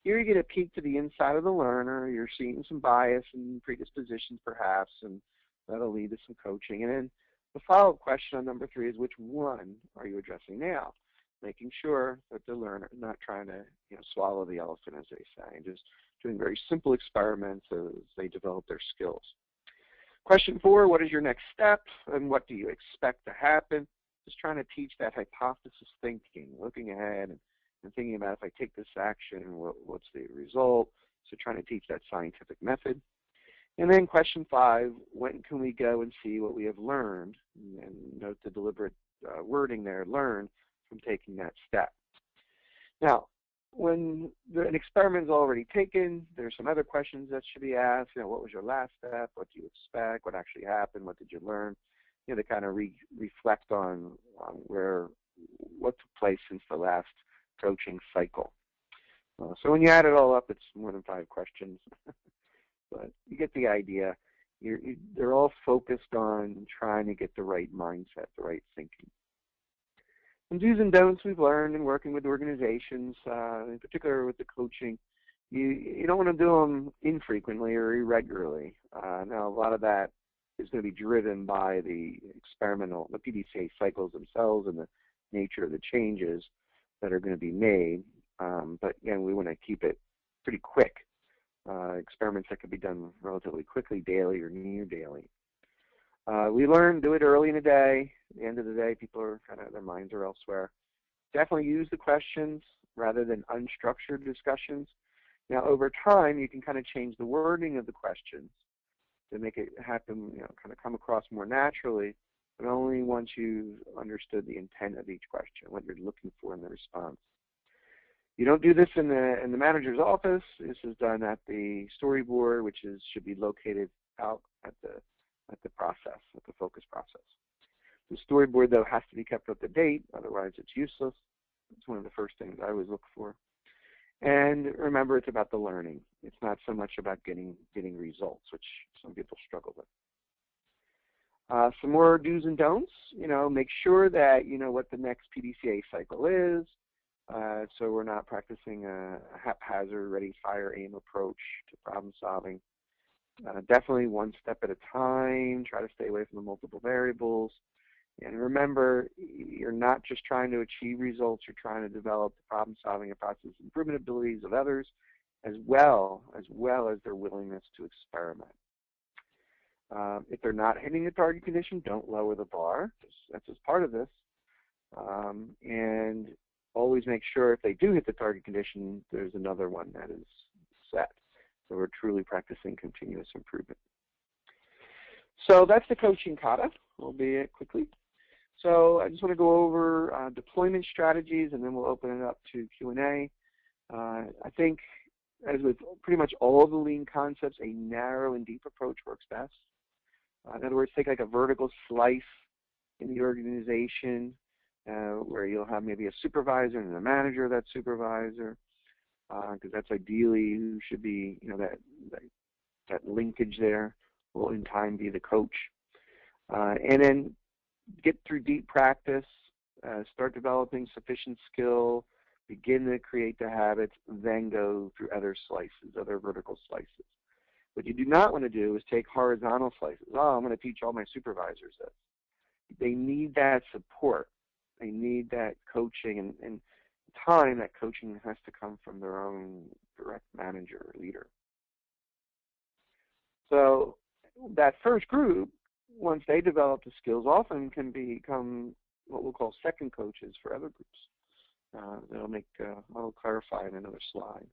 Here you get a peek to the inside of the learner. You're seeing some bias and predispositions perhaps, and that'll lead to some coaching. And then the follow-up question on number 3 is, which one are you addressing now? Making sure that the learner is not trying to swallow the elephant, as they say, and just doing very simple experiments as they develop their skills. Question 4, what is your next step and what do you expect to happen? Just trying to teach that hypothesis thinking, looking ahead and thinking about, if I take this action, what's the result? So trying to teach that scientific method. And then question 5, when can we go and see what we have learned? And note the deliberate wording there, learn from taking that step. Now, when an experiment is already taken, there's some other questions that should be asked. What was your last step? What do you expect? What actually happened? What did you learn? To kind of reflect on what took place since the last coaching cycle. So when you add it all up, it's more than 5 questions. But you get the idea. They're all focused on trying to get the right mindset, the right thinking. And do's and don'ts we've learned in working with organizations, in particular with the coaching, you don't want to do them infrequently or irregularly. Now, a lot of that is going to be driven by the PDCA cycles themselves and the nature of the changes that are going to be made. But again, we want to keep it pretty quick. Experiments that can be done relatively quickly, daily or near daily. We learn, do it early in the day. At the end of the day, people are their minds are elsewhere. Definitely use the questions rather than unstructured discussions. Now, over time, you can change the wording of the questions to make it happen, come across more naturally, but only once you've understood the intent of each question, what you're looking for in the response. You don't do this in the manager's office. This is done at the storyboard, which should be located out at the process, at the focus process. The storyboard, though, has to be kept up to date, otherwise it's useless. It's one of the first things I always look for. And remember, it's about the learning. It's not so much about getting results, which some people struggle with. Some more do's and don'ts. Make sure that you know what the next PDCA cycle is, so we're not practicing a haphazard, ready, fire, aim approach to problem solving. Definitely one step at a time. Try to stay away from the multiple variables. And remember, you're not just trying to achieve results, you're trying to develop the problem-solving and process improvement abilities of others, as well as their willingness to experiment. If they're not hitting the target condition, don't lower the bar. That's just part of this. And always make sure if they do hit the target condition, there's another one that is set. So we're truly practicing continuous improvement. So that's the coaching kata, albeit quickly. So I just want to go over deployment strategies, and then we'll open it up to Q&A. I think, as with pretty much all of the lean concepts, a narrow and deep approach works best. In other words, take like a vertical slice in the organization where you'll have maybe a supervisor and a manager of that supervisor, because that's ideally who should be, that linkage there will in time be the coach. And then get through deep practice, start developing sufficient skill, begin to create the habits, then go through other slices, other vertical slices. What you do not want to do is take horizontal slices. Oh, I'm going to teach all my supervisors this. They need that support. They need that coaching, and time that coaching has to come from their own direct manager or leader. So that first group, once they develop the skills, often can become what we'll call second coaches for other groups. I'll clarify in another slide.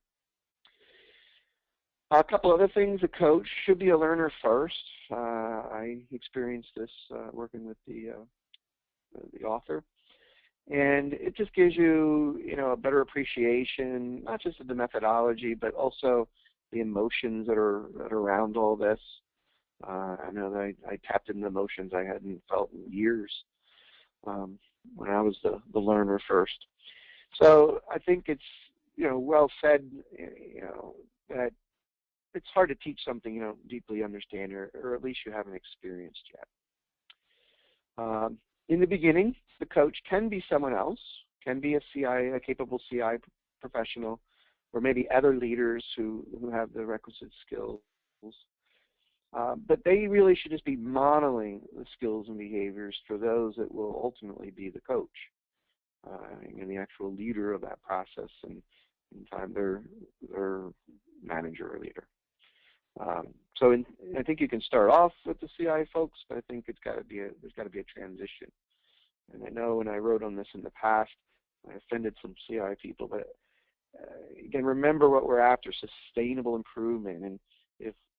A couple other things. A coach should be a learner first. I experienced this working with the author. And it just gives you, a better appreciation, not just of the methodology, but also the emotions that are around all this. I know that I tapped into emotions I hadn't felt in years when I was the learner first. So I think it's, well said, that it's hard to teach something you don't deeply understand, or at least you haven't experienced yet. In the beginning, the coach can be someone else, can be a capable CI professional, or maybe other leaders who have the requisite skills. But they really should just be modeling the skills and behaviors for those that will ultimately be the coach and the actual leader of that process, and in time their manager or leader. I think you can start off with the CI folks, but I think there's got to be a transition. And I know when I wrote on this in the past, I offended some CI people, but again, remember what we're after: sustainable improvement. And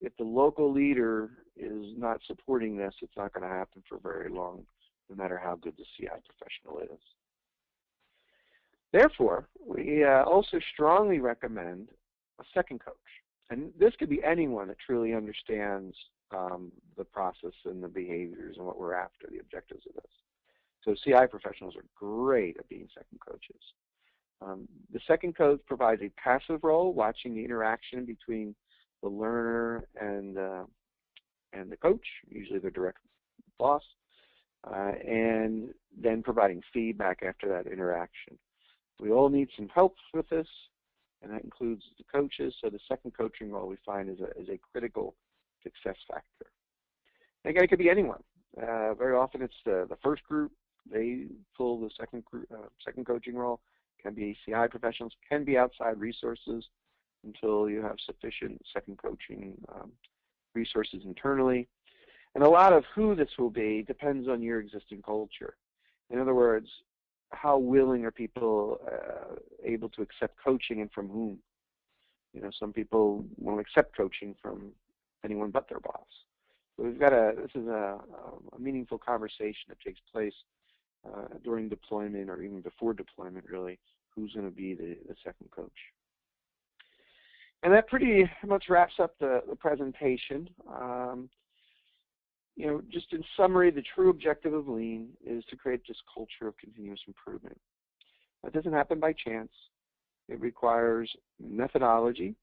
if the local leader is not supporting this, it's not going to happen for very long, no matter how good the CI professional is. Therefore, we also strongly recommend a second coach. And this could be anyone that truly understands the process and the behaviors and what we're after, the objectives of this. So CI professionals are great at being second coaches. The second coach provides a passive role, watching the interaction between the learner and the coach, usually their direct boss, and then providing feedback after that interaction. We all need some help with this, and that includes the coaches. So the second coaching role we find is a critical success factor. And again, it could be anyone. Very often it's the first group. They pull the second coaching role. Can be CI professionals, can be outside resources until you have sufficient second coaching resources internally. And a lot of who this will be depends on your existing culture. In other words, how willing are people able to accept coaching, and from whom? Some people won't accept coaching from anyone but their boss. So this is a meaningful conversation that takes place during deployment, or even before deployment, really, who's going to be the second coach. And that pretty much wraps up the presentation. Just in summary, the true objective of Lean is to create this culture of continuous improvement. That doesn't happen by chance. It requires methodology,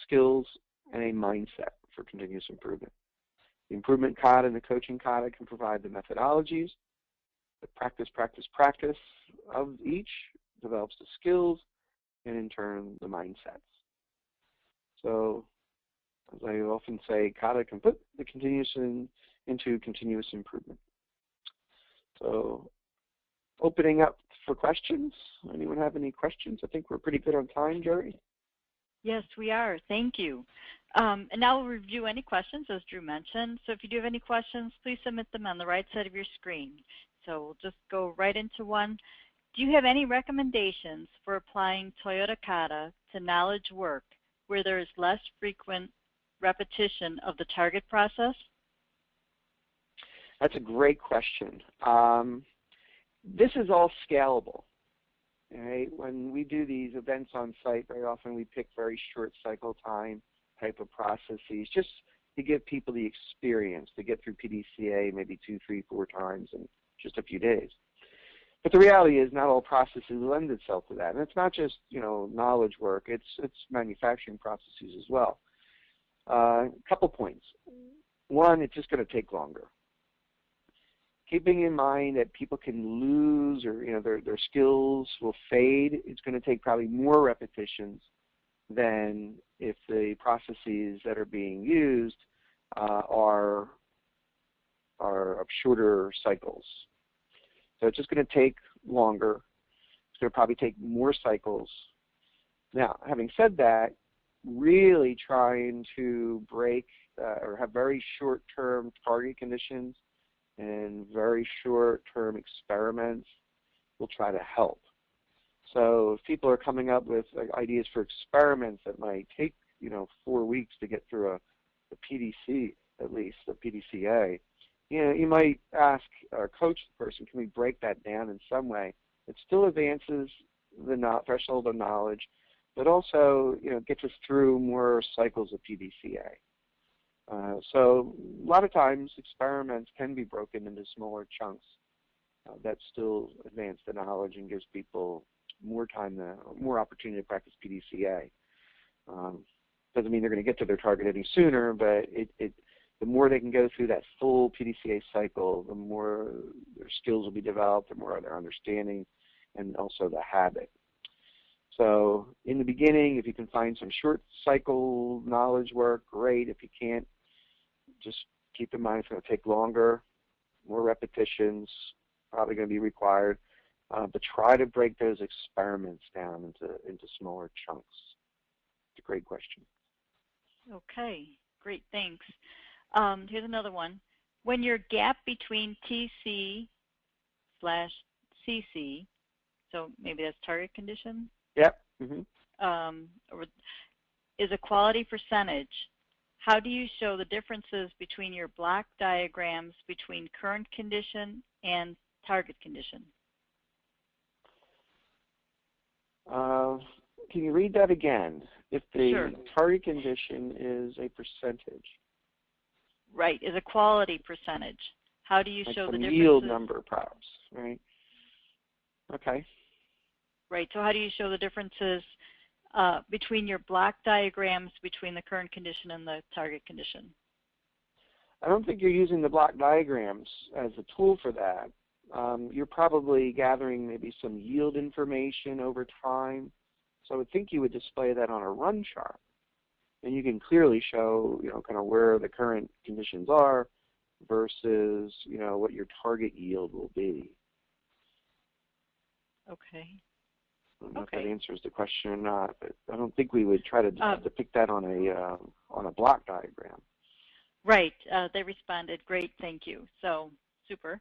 skills, and a mindset for continuous improvement. The improvement kata and the coaching kata can provide the methodologies. The practice of each develops the skills, and in turn, the mindsets. So, as I often say, kata can put the continuous into continuous improvement. So, opening up for questions. Anyone have any questions? I think we're pretty good on time, Jerry. Yes, we are. Thank you. And now we'll review any questions, as Drew mentioned. So if you do have any questions, please submit them on the right side of your screen. So we'll just go right into one. Do you have any recommendations for applying Toyota Kata to knowledge work where there is less frequent repetition of the target process? That's a great question. This is all scalable. Right? When we do these events on site, very often we pick very short cycle time type of processes just to give people the experience to get through PDCA maybe 2, 3, 4 times in just a few days. But the reality is not all processes lend itself to that. And it's not just, knowledge work, it's manufacturing processes as well. A couple points. One, it's just going to take longer. Keeping in mind that people can lose, or their skills will fade, it's going to take probably more repetitions than if the processes that are being used are of shorter cycles. So it's just going to take longer. It's going to probably take more cycles. Now, having said that, really trying to break or have very short-term target conditions and very short-term experiments will try to help. So if people are coming up with ideas for experiments that might take, 4 weeks to get through a PDC, at least a PDCA, you might ask or coach the person, can we break that down in some way? It still advances the threshold of knowledge, but also, gets us through more cycles of PDCA. So a lot of times experiments can be broken into smaller chunks that still advance the knowledge and gives people more time, more opportunity to practice PDCA. Doesn't mean they're going to get to their target any sooner, but the more they can go through that full PDCA cycle, the more their skills will be developed, the more their understanding, and also the habit. So in the beginning, if you can find some short cycle knowledge work, great. If you can't, just keep in mind it's going to take longer, more repetitions, probably going to be required. But try to break those experiments down into smaller chunks. It's a great question. Okay, great, thanks. Here's another one. When your gap between TC/CC, so maybe that's target condition? Yep. Mm-hmm. Is a quality percentage, how do you show the differences between your block diagrams between current condition and target condition? Can you read that again? If the Sure. target condition is a percentage. Right, is a quality percentage. How do you like show the some differences? yield number, perhaps, right? Okay. Right, so how do you show the differences between your block diagrams between the current condition and the target condition? I don't think you're using the block diagrams as a tool for that. You're probably gathering maybe some yield information over time. So I would think you would display that on a run chart. And you can clearly show, kind of where the current conditions are versus, what your target yield will be. Okay. I don't know if that answers the question or not, but I don't think we would try to depict that on a block diagram. Right. They responded. Great. Thank you. So super.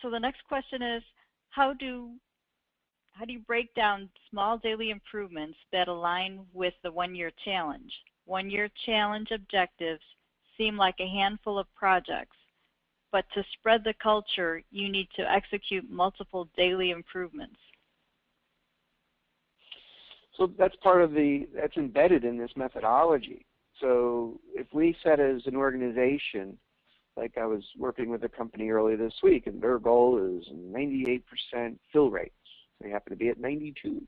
So the next question is, how do you break down small daily improvements that align with the one-year challenge? One-year challenge objectives seem like a handful of projects, but to spread the culture, you need to execute multiple daily improvements. So that's that's embedded in this methodology. So if we set as an organization, like I was working with a company earlier this week, and their goal is 98% fill rates. They happen to be at 92.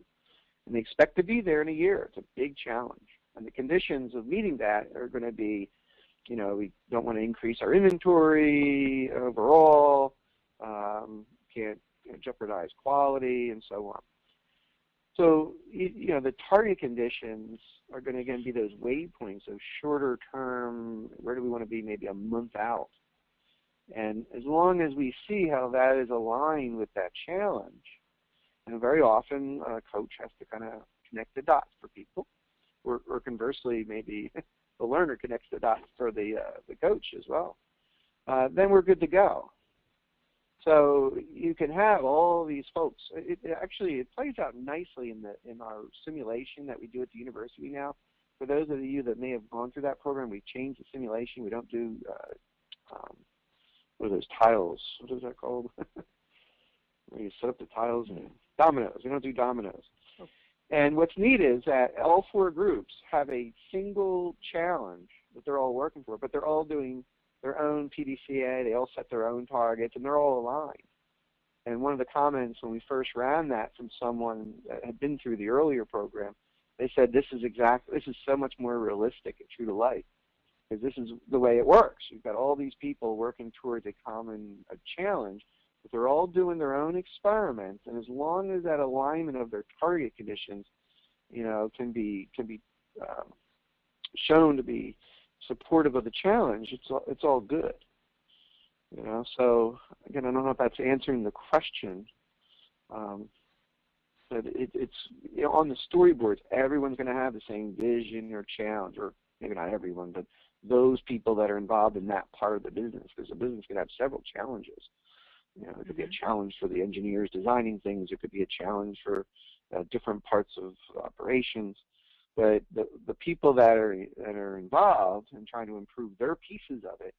And they expect to be there in a year. It's a big challenge. And the conditions of meeting that are going to be, we don't want to increase our inventory overall, can't jeopardize quality, and so on. So, the target conditions are going to, again, be those waypoints, those shorter term, where do we want to be maybe a month out? And as long as we see how that is aligned with that challenge, and very often a coach has to kind of connect the dots for people, or conversely, maybe the learner connects the dots for the coach as well, then we're good to go. So you can have all these folks. It plays out nicely in our simulation that we do at the university now. For those of you that may have gone through that program, we changed the simulation. We don't do what are those tiles? What is that called? Where you set up the tiles and dominoes. We don't do dominoes. Oh. And what's neat is that all four groups have a single challenge that they're all working for, but they're all doing their own PDCA, they all set their own targets, and they're all aligned. And one of the comments when we first ran that from someone that had been through the earlier program, they said this is so much more realistic and true to life, because this is the way it works. You've got all these people working towards a common challenge, but they're all doing their own experiments, and as long as that alignment of their target conditions, can be shown to be supportive of the challenge, it's all good. You know, so again, I don't know if that's answering the question, but it's you know, on the storyboards, everyone's going to have the same vision or challenge, or maybe not everyone, but those people that are involved in that part of the business, because the business can have several challenges. You know, it could be a challenge for the engineers designing things. It could be a challenge for different parts of operations. But the people that are involved in trying to improve their pieces of it,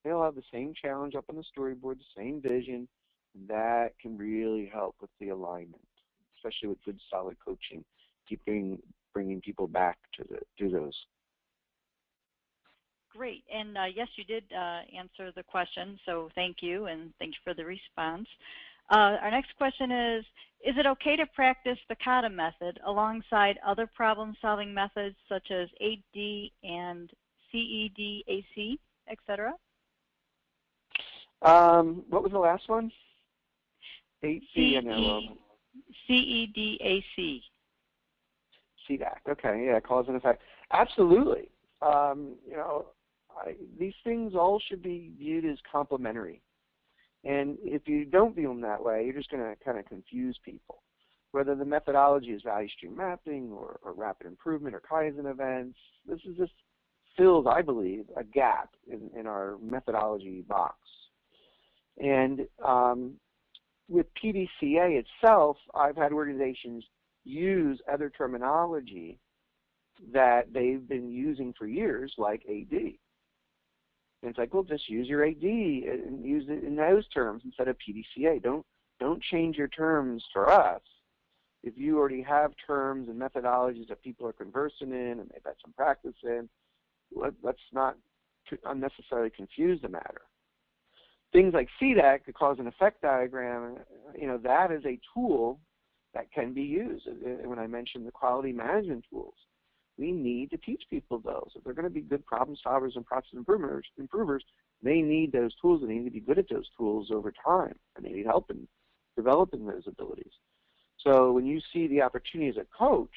they'll have the same challenge up on the storyboard, the same vision, and that can really help with the alignment, especially with good, solid coaching, bringing people back to those. Great, and yes, you did answer the question, so thank you, and thanks for the response. Our next question is it okay to practice the Kata method alongside other problem-solving methods such as 8D and CEDAC, etc.? What was the last one? 8D and CEDAC. CEDAC, okay, yeah, cause and effect. Absolutely. You know, these things all should be viewed as complementary. And if you don't view them that way, you're just going to kind of confuse people. Whether the methodology is value stream mapping or rapid improvement or Kaizen events, this just fills, I believe, a gap in our methodology box. And with PDCA itself, I've had organizations use other terminology that they've been using for years, like AD. And it's like, well, just use your AD and use it in those terms instead of PDCA. Don't change your terms for us. If you already have terms and methodologies that people are conversing in and they've had some practice in, let's not unnecessarily confuse the matter. Things like CEDAC, the cause and effect diagram, you know, that is a tool that can be used. When I mentioned the quality management tools, we need to teach people those. If they're going to be good problem solvers and process improvers, they need those tools. They need to be good at those tools over time, and they need help in developing those abilities. So when you see the opportunity as a coach,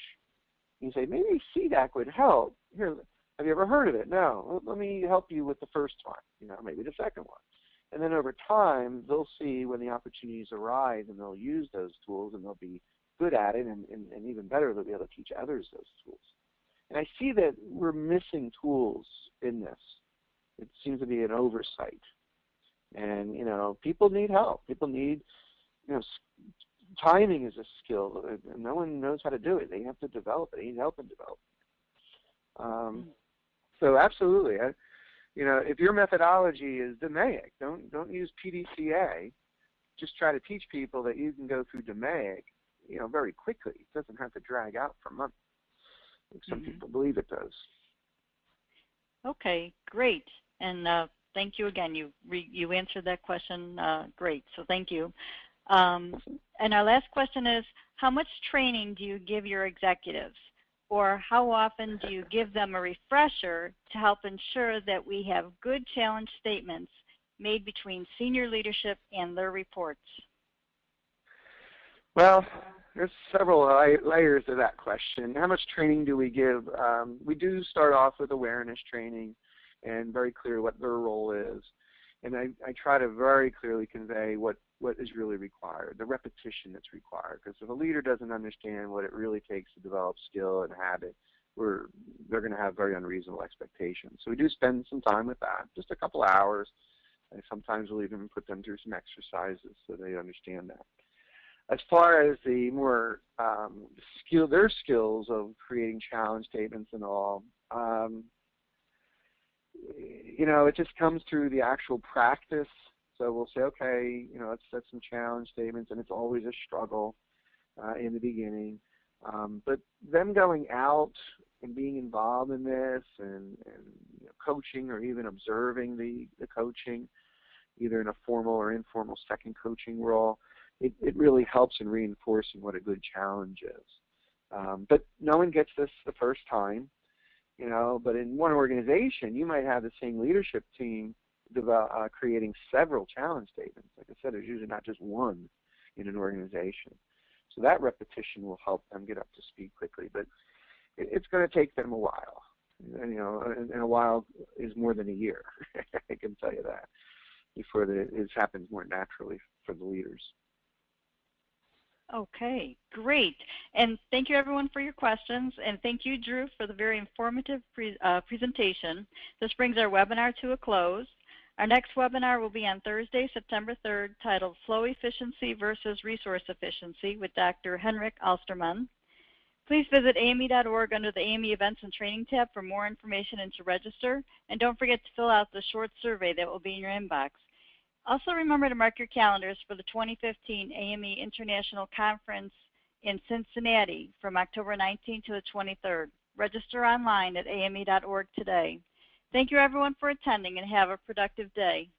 you say, maybe CEDAC would help. Here, have you ever heard of it? No. Let me help you with the first one, you know, maybe the second one. And then over time, they'll see when the opportunities arise, and they'll use those tools, and they'll be good at it, and even better, they'll be able to teach others those tools. And I see that we're missing tools in this. It seems to be an oversight. And, you know, people need help. People need, you know, timing is a skill. And no one knows how to do it. They have to develop it. They need help in developing. So absolutely. You know, if your methodology is DMAIC, don't use PDCA. Just try to teach people that you can go through DMAIC, you know, very quickly. It doesn't have to drag out for months. Some people believe it does. Okay, great. And thank you again. You answered that question great, so thank you. And our last question is, how much training do you give your executives? Or how often do you give them a refresher to help ensure that we have good challenge statements made between senior leadership and their reports? Well, there's several layers to that question. How much training do we give? We do start off with awareness training and very clear what their role is. And I try to very clearly convey what is really required, the repetition that's required. Because if a leader doesn't understand what it really takes to develop skill and habit, they're going to have very unreasonable expectations. So we do spend some time with that, just a couple hours. And sometimes we'll even put them through some exercises so they understand that. As far as the more their skills of creating challenge statements and all, you know, it just comes through the actual practice. So we'll say, okay, you know, let's set some challenge statements, and it's always a struggle in the beginning. But them going out and being involved in this and you know, coaching or even observing the coaching, either in a formal or informal second coaching role, it really helps in reinforcing what a good challenge is. But no one gets this the first time, you know, but in one organization, you might have the same leadership team creating several challenge statements. Like I said, there's usually not just one in an organization. So that repetition will help them get up to speed quickly. But it's going to take them a while. And, and a while is more than a year. I can tell you that, before it happens more naturally for the leaders. Okay, great. And thank you everyone for your questions, and thank you, Drew, for the very informative presentation. This brings our webinar to a close. Our next webinar will be on Thursday, September 3rd, titled Flow Efficiency versus Resource Efficiency with Dr. Henrik Alsterman. Please visit AME.org under the AME Events and Training tab for more information and to register. And don't forget to fill out the short survey that will be in your inbox. Also remember to mark your calendars for the 2015 AME International Conference in Cincinnati from October 19th to the 23rd. Register online at AME.org today. Thank you everyone for attending, and have a productive day.